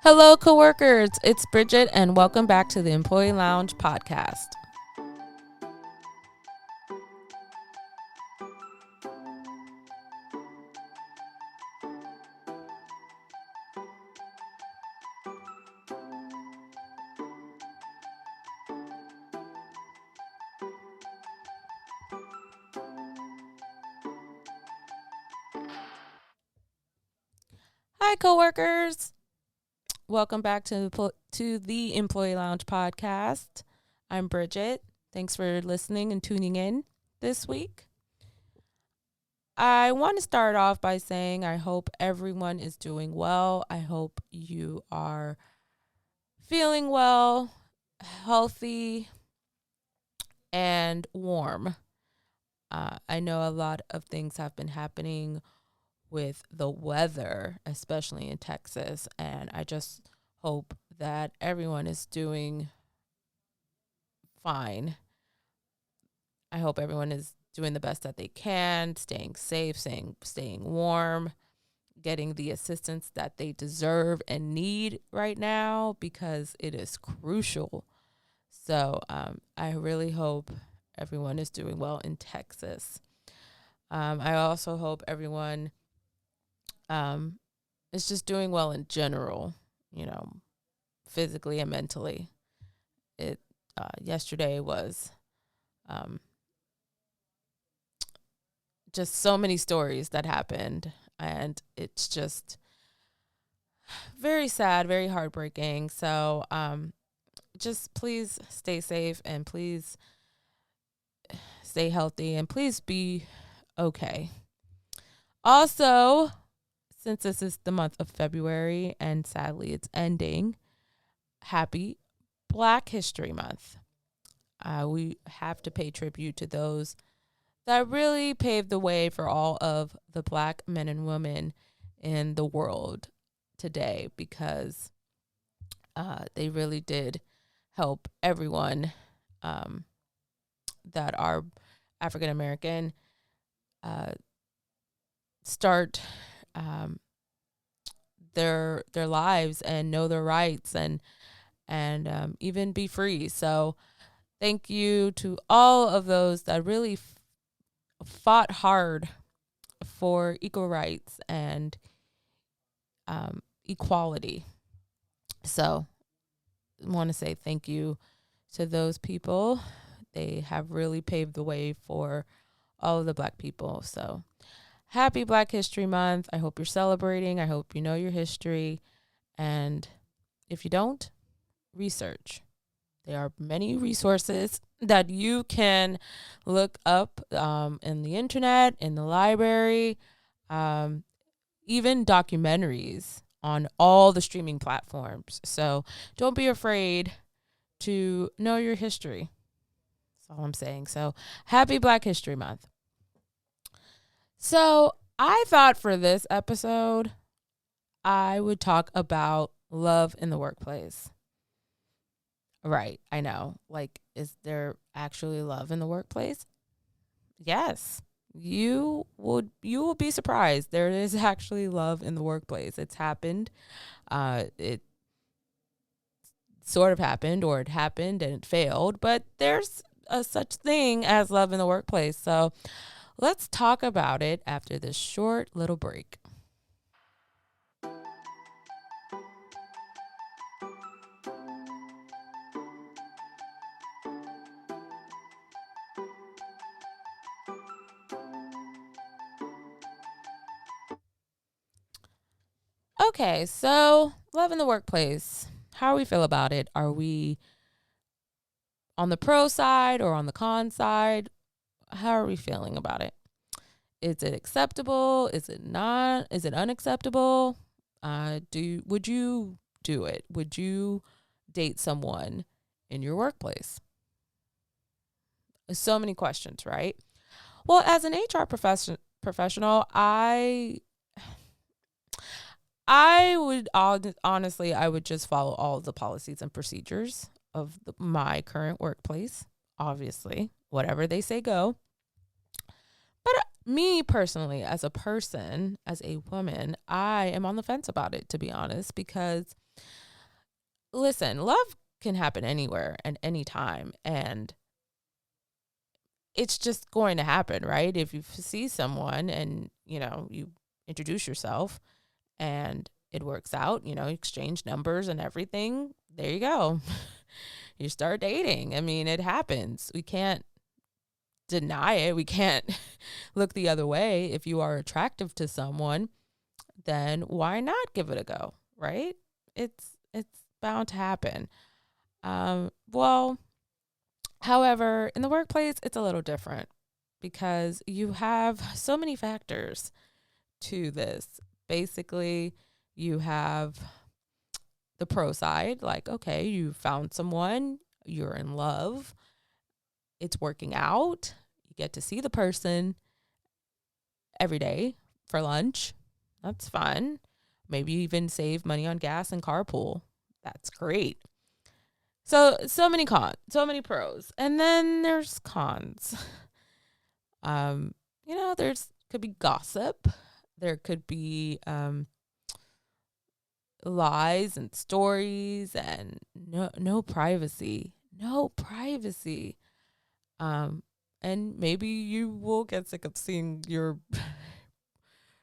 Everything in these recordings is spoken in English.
Hello, coworkers. It's Bridgette, and welcome back to the Employee Lounge podcast. Hi, coworkers. Welcome back to the Employee Lounge podcast. I'm Bridgette. Thanks for listening and tuning in this week. I want to start off by saying I hope everyone is doing well. I hope you are feeling well, healthy, and warm. I know a lot of things have been happening with the weather, especially in Texas, and I just hope that everyone is doing fine. I hope everyone is doing the best that they can, staying safe, staying warm, getting the assistance that they deserve and need right now because it is crucial. So I really hope everyone is doing well in Texas. I also hope everyone is just doing well in general, physically and mentally. It yesterday was just so many stories that happened, and it's just very sad, very heartbreaking. So just please stay safe and please stay healthy and please be okay. Also, since this is the month of February and sadly it's ending, happy Black History Month. We have to pay tribute to those that really paved the way for all of the Black men and women in the world today because they really did help everyone that are African American start their lives and know their rights and even be free. So thank you to all of those that really fought hard for equal rights and equality. So I want to say thank you to those people. They have really paved the way for all of the Black people. So happy Black History Month. I hope you're celebrating. I hope you know your history. And if you don't, research. There are many resources that you can look up in the internet, in the library, even documentaries on all the streaming platforms. So don't be afraid to know your history. That's all I'm saying. So happy Black History Month. So I thought for this episode, I would talk about love in the workplace. Right, I know. Like, is there actually love in the workplace? Yes. You will be surprised. There is actually love in the workplace. It's happened. It sort of happened, or it happened and it failed, but there's a such thing as love in the workplace. So let's talk about it after this short little break. Okay, so love in the workplace. How do we feel about it? Are we on the pro side or on the con side? How are we feeling about it? Is it acceptable? Is it not? Is it unacceptable? Would you do it? Would you date someone in your workplace? So many questions, right? Well, as an HR professional, I would honestly, I would just follow all the policies and procedures of my current workplace. Obviously, whatever they say, go. But me personally, as a person, as a woman, I am on the fence about it, to be honest, because listen, love can happen anywhere and anytime. And it's just going to happen, right? If you see someone and, you introduce yourself and it works out, exchange numbers and everything, there you go. You start dating. I mean, it happens. We can't deny it. We can't look the other way. If you are attractive to someone, then why not give it a go, right? It's bound to happen. Well, however, in the workplace, it's a little different because you have so many factors to this. Basically, you have the pro side, like, okay, you found someone, you're in love, it's working out, you get to see the person every day for lunch. That's fun. Maybe you even save money on gas and carpool. That's great. So many cons, so many pros. And then there's cons. There's could be gossip. There could be lies and stories and no privacy. No privacy. And maybe you will get sick of seeing your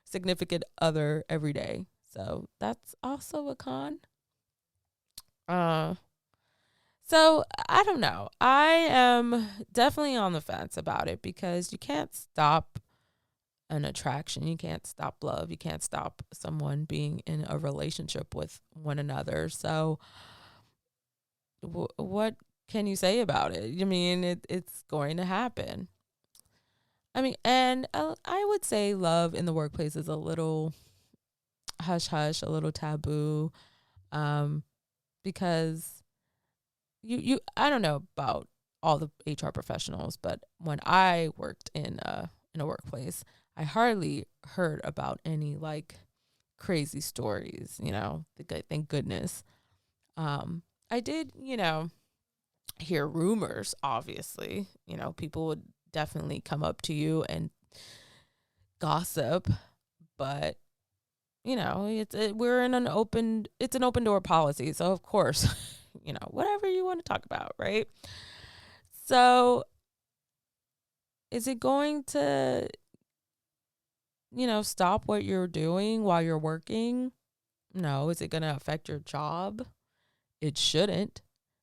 significant other every day. So that's also a con. So I don't know. I am definitely on the fence about it because you can't stop an attraction. You can't stop love. You can't stop someone being in a relationship with one another. So what can you say about it? I mean, it's going to happen. I mean, and I would say love in the workplace is a little hush hush, a little taboo, because I don't know about all the HR professionals, but when I worked in a workplace, I hardly heard about any like crazy stories, thank goodness. I did, hear rumors, obviously, people would definitely come up to you and gossip, but we're in it's an open door policy. So of course, whatever you want to talk about, right? So is it going to, stop what you're doing while you're working? No. Is it going to affect your job? It shouldn't.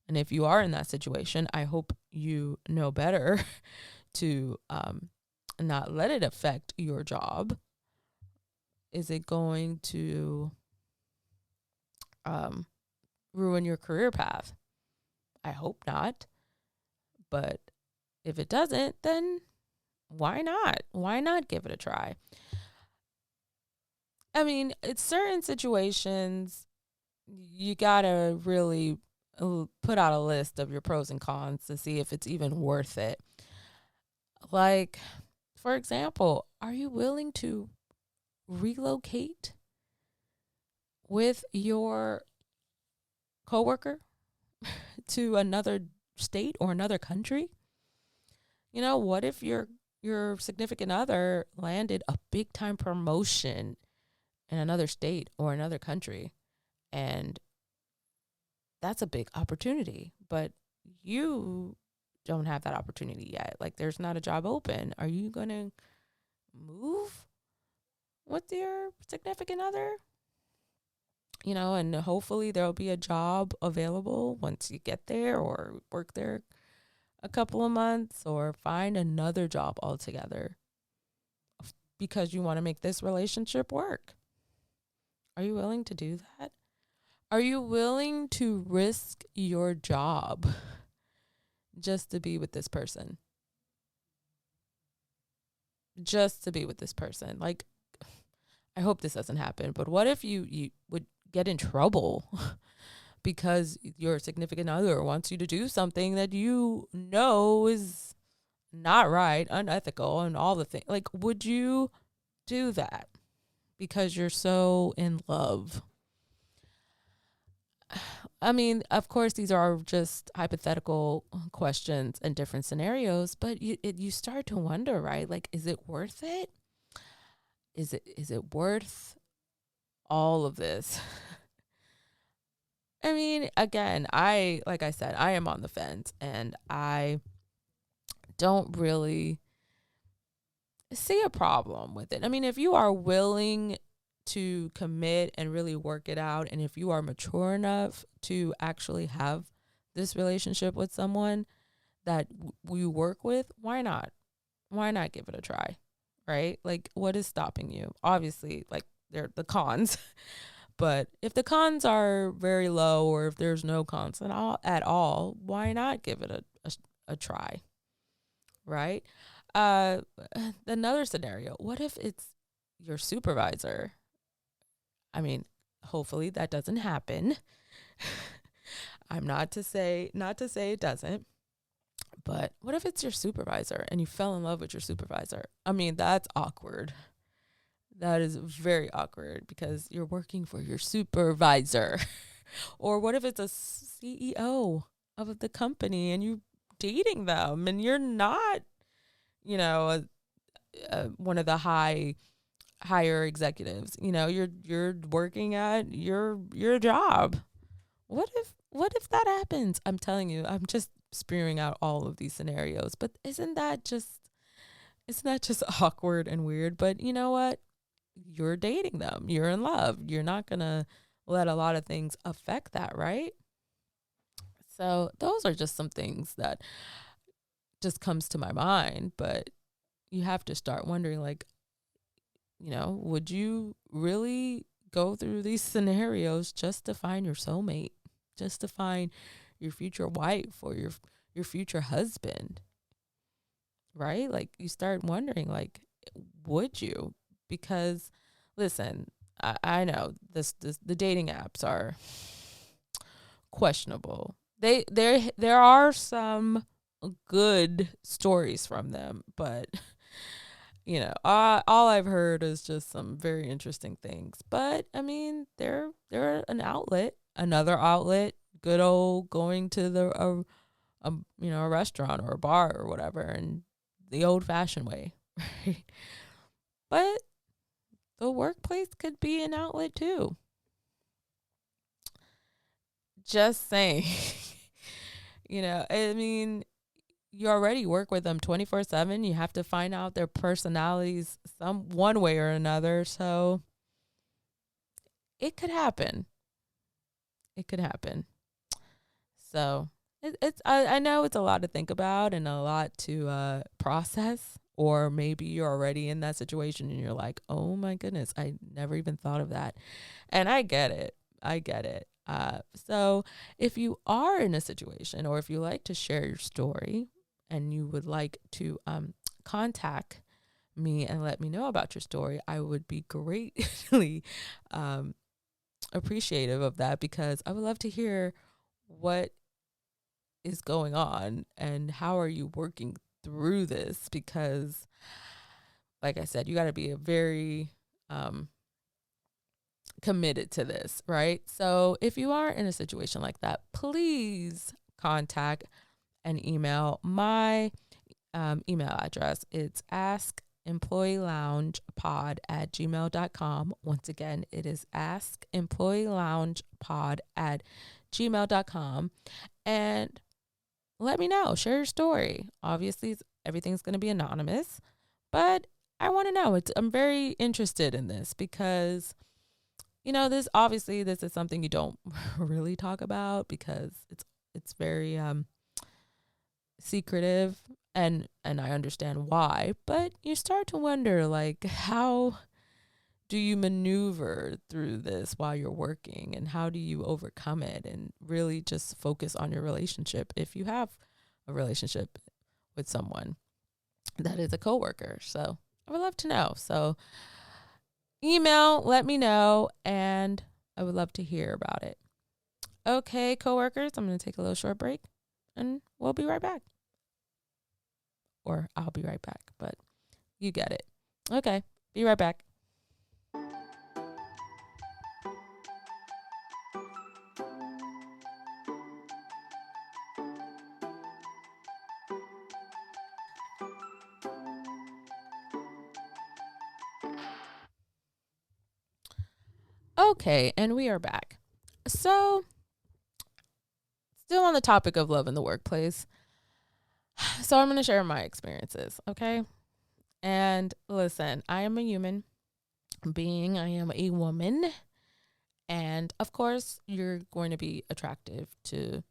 And if you are in that situation, I hope you know better to not let it affect your job. Is it going to ruin your career path? I hope not. But if it doesn't, then why not? Why not give it a try? I mean, it's certain situations you gotta really put out a list of your pros and cons to see if it's even worth it. Like, for example, are you willing to relocate with your coworker to another state or another country? What if your significant other landed a big time promotion in another state or another country, and that's a big opportunity, but you don't have that opportunity yet? Like, there's not a job open. Are you going to move with your significant other? And hopefully there'll be a job available once you get there or work there a couple of months or find another job altogether because you want to make this relationship work. Are you willing to do that? Are you willing to risk your job just to be with this person? Just to be with this person. Like, I hope this doesn't happen, but what if you would get in trouble because your significant other wants you to do something that is not right, unethical, and all the things? Like, would you do that because you're so in love? I mean, of course, these are just hypothetical questions and different scenarios, but you start to wonder, right? Like, is it worth it? Is it worth all of this? I mean, again, like I said, I am on the fence, and I don't really see a problem with it. I mean, if you are willing to commit and really work it out, and if you are mature enough to actually have this relationship with someone that we work with, why not? Why not give it a try? Right? Like, what is stopping you? Obviously, like, they're the cons. But if the cons are very low, or if there's no cons at all, why not give it a try? Right? Uh, Another scenario. What if it's your supervisor? I mean, hopefully that doesn't happen. I'm not to say it doesn't, but what if it's your supervisor and you fell in love with your supervisor? I mean, that's awkward. That is very awkward because you're working for your supervisor. Or what if it's a CEO of the company and you dating them and you're not, one of the higher executives. You're working at your job. What if that happens? I'm telling you, I'm just spewing out all of these scenarios, but isn't that just awkward and weird? But you know what? You're dating them. You're in love. You're not going to let a lot of things affect that, right? So those are just some things that just comes to my mind, but you have to start wondering, like, would you really go through these scenarios just to find your soulmate, just to find your future wife or your future husband, right? Like, you start wondering, like, would you? Because, listen, I know the dating apps are questionable. There are some good stories from them, but all I've heard is just some very interesting things. But I mean, they're an outlet, another outlet. Good old going to a restaurant or a bar or whatever, and the old fashioned way, right? But the workplace could be an outlet too. Just saying. I mean, you already work with them 24/7. You have to find out their personalities one way or another. So it could happen. It could happen. So I know it's a lot to think about and a lot to process. Or maybe you're already in that situation and you're like, oh my goodness, I never even thought of that. And I get it. I get it. So if you are in a situation, or if you like to share your story and you would like to contact me and let me know about your story, I would be greatly appreciative of that, because I would love to hear what is going on and how are you working through this, because like I said, you got to be a very committed to this, right? So if you are in a situation like that, please contact and email. My email address, it's askemployeeloungepod@gmail.com. Once again, it is askemployeeloungepod@gmail.com. And let me know. Share your story. Obviously, everything's going to be anonymous, but I want to know. I'm very interested in this because, this is something you don't really talk about, because it's very secretive, and I understand why, but you start to wonder, like, how do you maneuver through this while you're working, and how do you overcome it and really just focus on your relationship if you have a relationship with someone that is a coworker. So I would love to know. So email, let me know, and I would love to hear about it. Okay, coworkers, I'm going to take a little short break and we'll be right back. Or I'll be right back, but you get it. Okay, be right back. Okay, and we are back. So, still on the topic of love in the workplace. So, I'm going to share my experiences, okay? And listen, I am a human being, I am a woman. And of course, you're going to be attractive to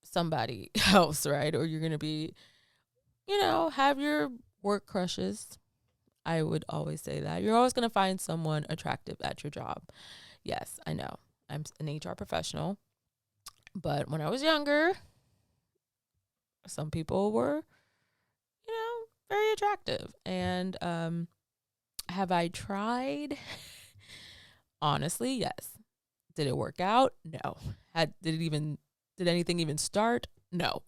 somebody else, right? Or you're going to be, have your work crushes. I would always say that. You're always going to find someone attractive at your job. Yes, I know. I'm an HR professional. But when I was younger, some people were, very attractive. And have I tried? Honestly, yes. Did it work out? No. Did anything even start? No.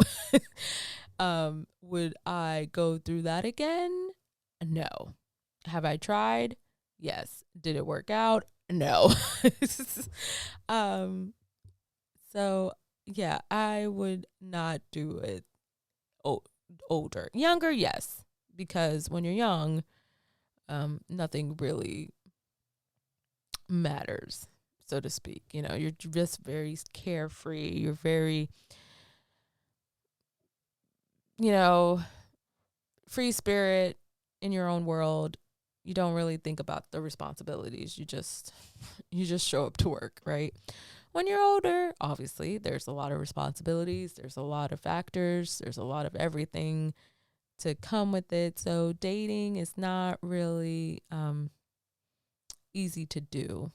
Would I go through that again? No. Have I tried? Yes. Did it work out? No. So yeah, I would not do it older. Younger, yes. Because when you're young, nothing really matters, so to speak. You're just very carefree. You're very, free spirit in your own world. You don't really think about the responsibilities. You just show up to work, right? When you're older, obviously, there's a lot of responsibilities. There's a lot of factors. There's a lot of everything to come with it. So dating is not really easy to do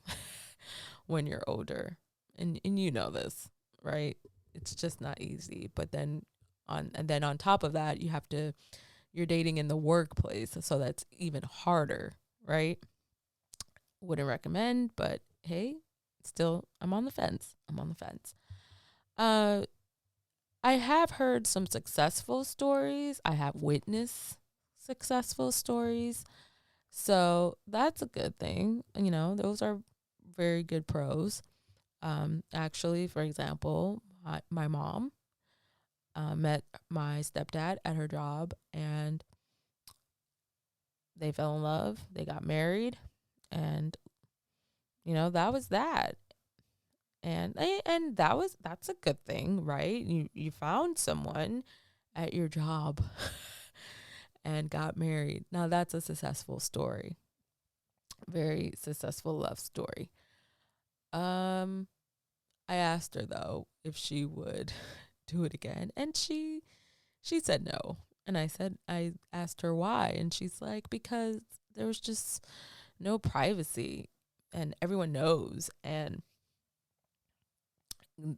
when you're older. And you know this, right? It's just not easy. But then on top of that, you're dating in the workplace, so that's even harder, right? Wouldn't recommend, but hey, still I'm on the fence. Uh I have heard some successful stories. I have witnessed successful stories. So that's a good thing. Those are very good pros. Actually, for example, my mom met my stepdad at her job, and they fell in love. They got married, and that was that. And that's a good thing, right? You found someone at your job and got married. Now that's a successful story. Very successful love story. I asked her though if she would do it again, and she said no. And I asked her why, and she's like, because there was just no privacy, and everyone knows, and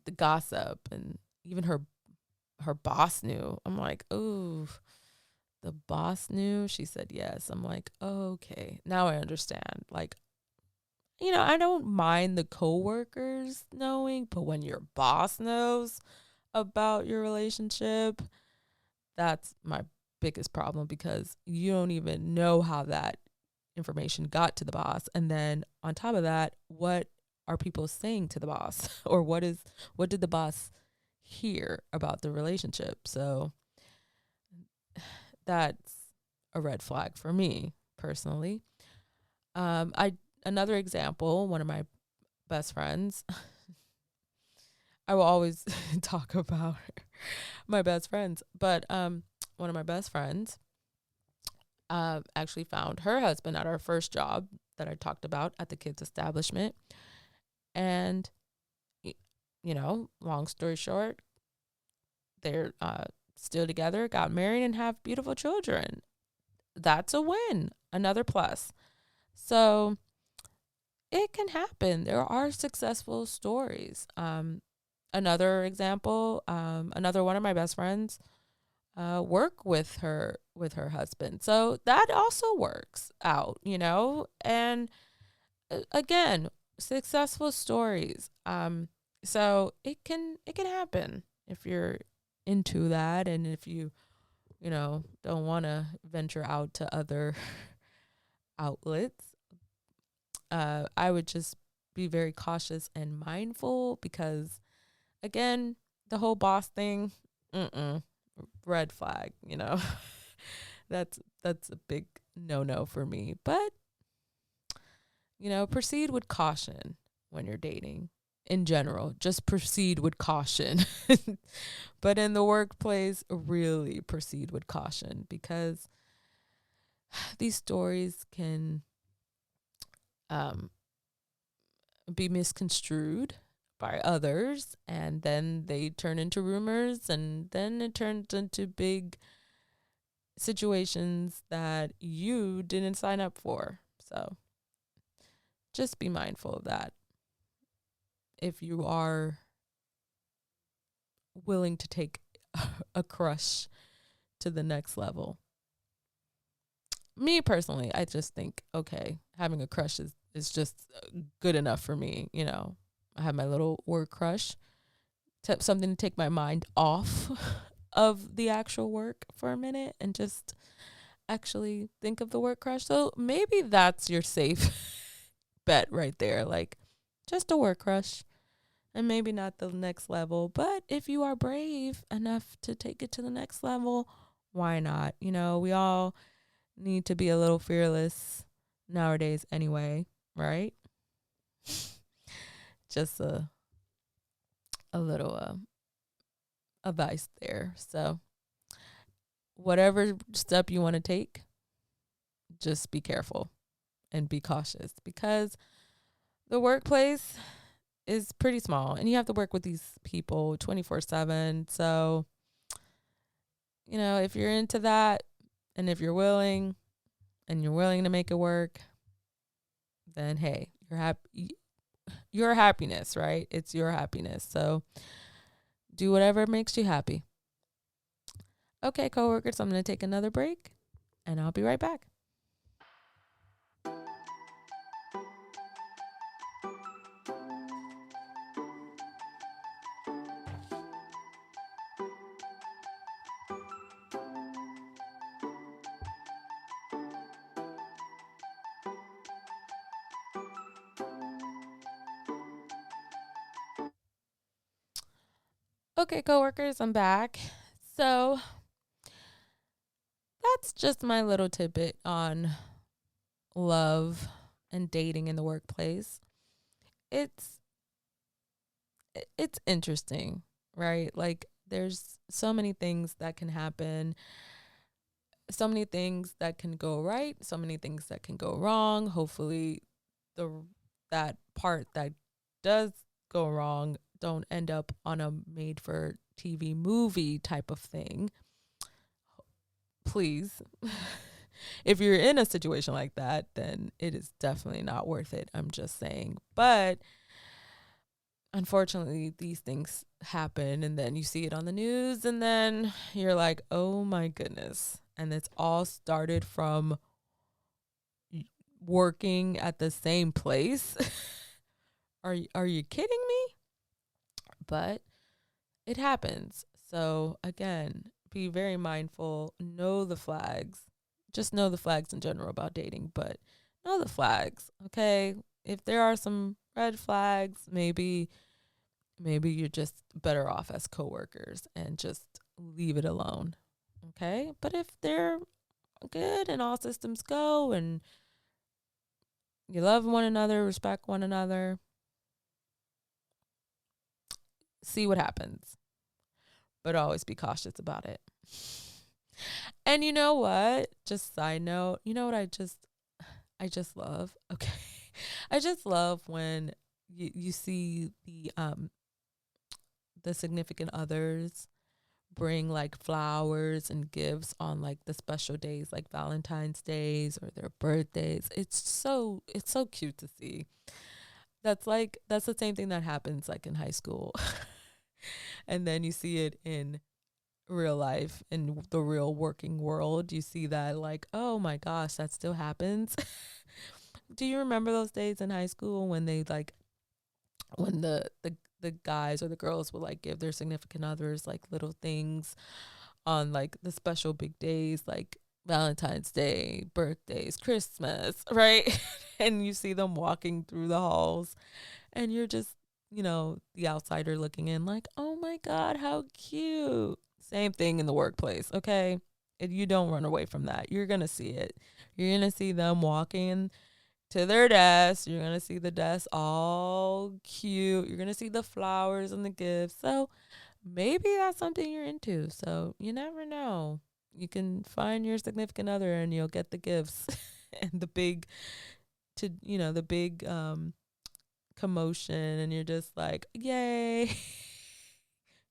the gossip, and even her boss knew. I'm like, oh, the boss knew? She said yes. I'm like, oh, okay, now I understand. Like, I don't mind the coworkers knowing, but when your boss knows about your relationship, that's my biggest problem, because you don't even know how that information got to the boss. And then on top of that, what are people saying to the boss? Or what did the boss hear about the relationship? So that's a red flag for me personally. Another example, one of my best friends, I will always talk about my best friends, but one of my best friends actually found her husband at our first job that I talked about at the kids' establishment. And, long story short, they're still together, got married, and have beautiful children. That's a win, another plus. So it can happen. There are successful stories. Another example, another one of my best friends work with her husband. So that also works out, and again, successful stories. So it can happen if you're into that, and if you don't want to venture out to other outlets. I would just be very cautious and mindful, because again, the whole boss thing, red flag, that's a big no for me. But proceed with caution when you're dating. In general, just proceed with caution. But in the workplace, really proceed with caution, because these stories can be misconstrued by others, and then they turn into rumors, and then it turns into big situations that you didn't sign up for. So just be mindful of that if you are willing to take a crush to the next level. Me personally, I just think, okay, having a crush is just good enough for me. I have my little work crush, something to take my mind off of the actual work for a minute and just actually think of the work crush. So maybe that's your safe bet right there. Like, just a work crush, and maybe not the next level. But if you are brave enough to take it to the next level, why not? We all need to be a little fearless nowadays anyway, right? Just a little advice there. So whatever step you want to take, just be careful and be cautious, because the workplace is pretty small and you have to work with these people 24/7. So, if you're into that, and if you're willing to make it work, then hey, you're happy. Your happiness, right? It's your happiness. So do whatever makes you happy. Okay, coworkers, I'm going to take another break and I'll be right back. Okay, coworkers, I'm back. So that's just my little tidbit on love and dating in the workplace. It's interesting, right? Like, there's so many things that can happen, so many things that can go right, so many things that can go wrong. Hopefully that part that does go wrong don't end up on a made for TV movie type of thing. Please. If you're in a situation like that, then it is definitely not worth it. I'm just saying. But unfortunately, these things happen, and then you see it on the news, and then you're like, oh my goodness. And it's all started from working at the same place. Are you kidding me? But it happens. So again, be very mindful. Know the flags. Just know the flags in general about dating, but know the flags. Okay, if there are some red flags, maybe you're just better off as coworkers and just leave it alone. Okay, but if they're good and all systems go and you love one another, respect one another, see what happens. But always be cautious about it. And you know what? Just side note, you know what I just love? Okay. I just love when you see the significant others bring like flowers and gifts on like the special days, like Valentine's days or their birthdays. It's so cute to see. That's the same thing that happens like in high school. And then you see it in real life, in the real working world. You see that like, oh my gosh, that still happens. Do you remember those days in high school when they like, when the guys or the girls would like give their significant others like little things on like the special big days, like Valentine's Day, birthdays, Christmas, right? And you see them walking through the halls and you're just, the outsider looking in like, oh my God, how cute. Same thing in the workplace, okay? If you don't run away from that, you're going to see it. You're going to see them walking to their desk. You're going to see the desk all cute. You're going to see the flowers and the gifts. So maybe that's something you're into. So you never know. You can find your significant other and you'll get the gifts and the big commotion, and you're just like, yay.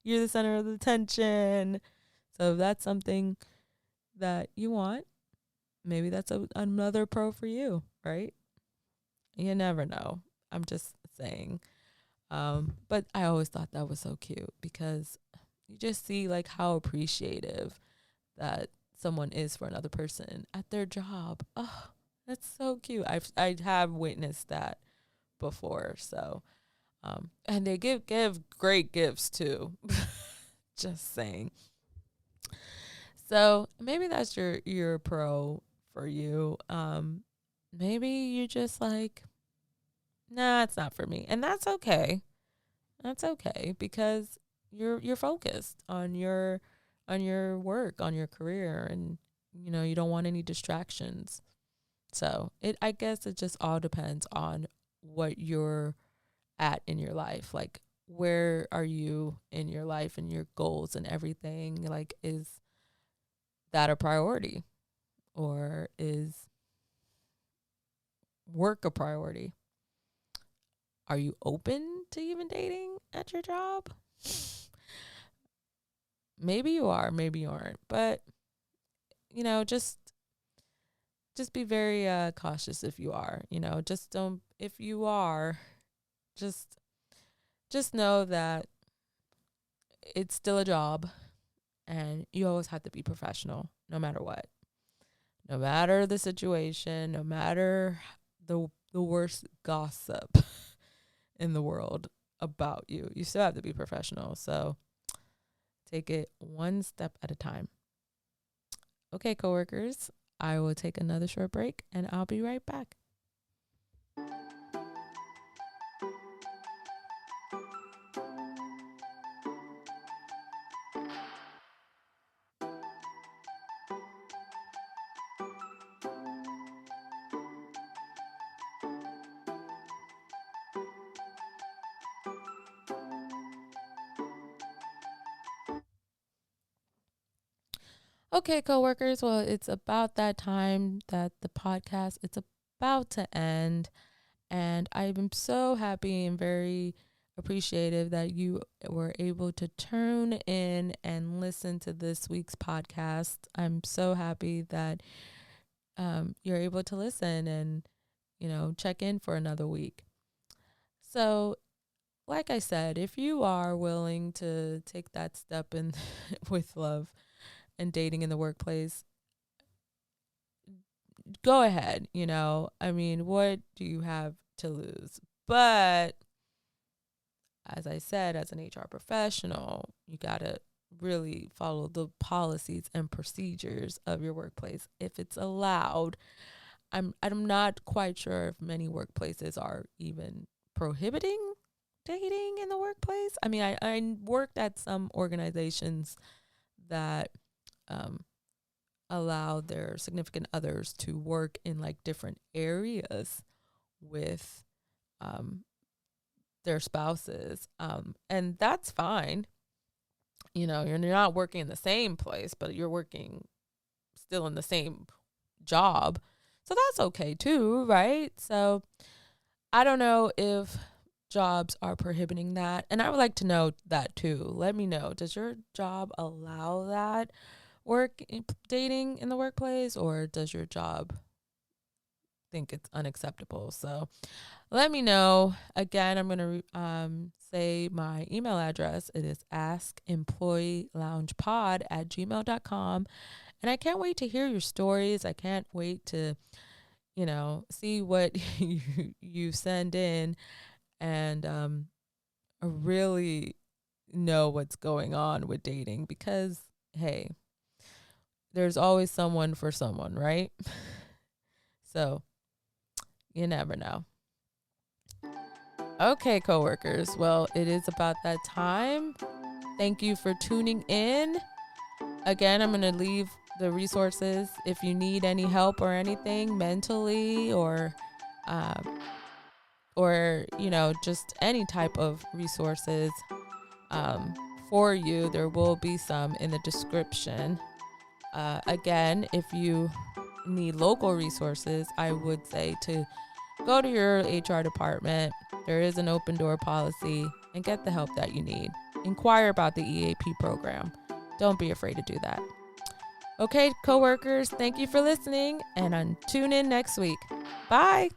You're the center of the attention. So if that's something that you want, maybe that's another pro for you, right? You never know. I'm just saying. But I always thought that was so cute because you just see like how appreciative that someone is for another person at their job. Oh, that's so cute. I have witnessed that before. So, and they give great gifts too. Just saying. So maybe that's your pro for you. Maybe you just like, nah, it's not for me, and that's okay. That's okay because you're focused on your work, on your career, and you don't want any distractions. So I guess it just all depends on what you're at in your life. Like, where are you in your life and your goals and everything? Like, is that a priority, or is work a priority? Are you open to even dating at your job? Maybe you are, maybe you aren't. But, just be very cautious if you are. Just don't, if you are, just know that it's still a job and you always have to be professional no matter what. No matter the situation, no matter the worst gossip in the world about you, you still have to be professional. So take it one step at a time. Okay, coworkers, I will take another short break and I'll be right back. Okay, coworkers, well, it's about that time that the podcast, it's about to end. And I'm so happy and very appreciative that you were able to tune in and listen to this week's podcast. I'm so happy that you're able to listen and, check in for another week. So, like I said, if you are willing to take that step in with love and dating in the workplace, go ahead. I mean, what do you have to lose? But as I said, as an HR professional, you got to really follow the policies and procedures of your workplace if it's allowed. I'm not quite sure if many workplaces are even prohibiting dating in the workplace. I mean, I worked at some organizations that allow their significant others to work in like different areas with their spouses, and that's fine. You're not working in the same place, but you're working still in the same job, so that's okay too, right? So I don't know if jobs are prohibiting that, and I would like to know that too. Let me know, does your job allow that dating in the workplace, or does your job think it's unacceptable? So let me know. Again, I'm going to say my email address. It is askemployeeloungepod@gmail.com. And I can't wait to hear your stories. I can't wait to, see what you send in and really know what's going on with dating, because, hey, there's always someone for someone, right? So you never know. Okay, coworkers. Well, it is about that time. Thank you for tuning in. Again, I'm going to leave the resources if you need any help or anything mentally, or or, just any type of resources for you. There will be some in the description. Again, if you need local resources, I would say to go to your HR department. There is an open door policy, and get the help that you need. Inquire about the EAP program. Don't be afraid to do that. Okay, coworkers, thank you for listening, and tune in next week. Bye.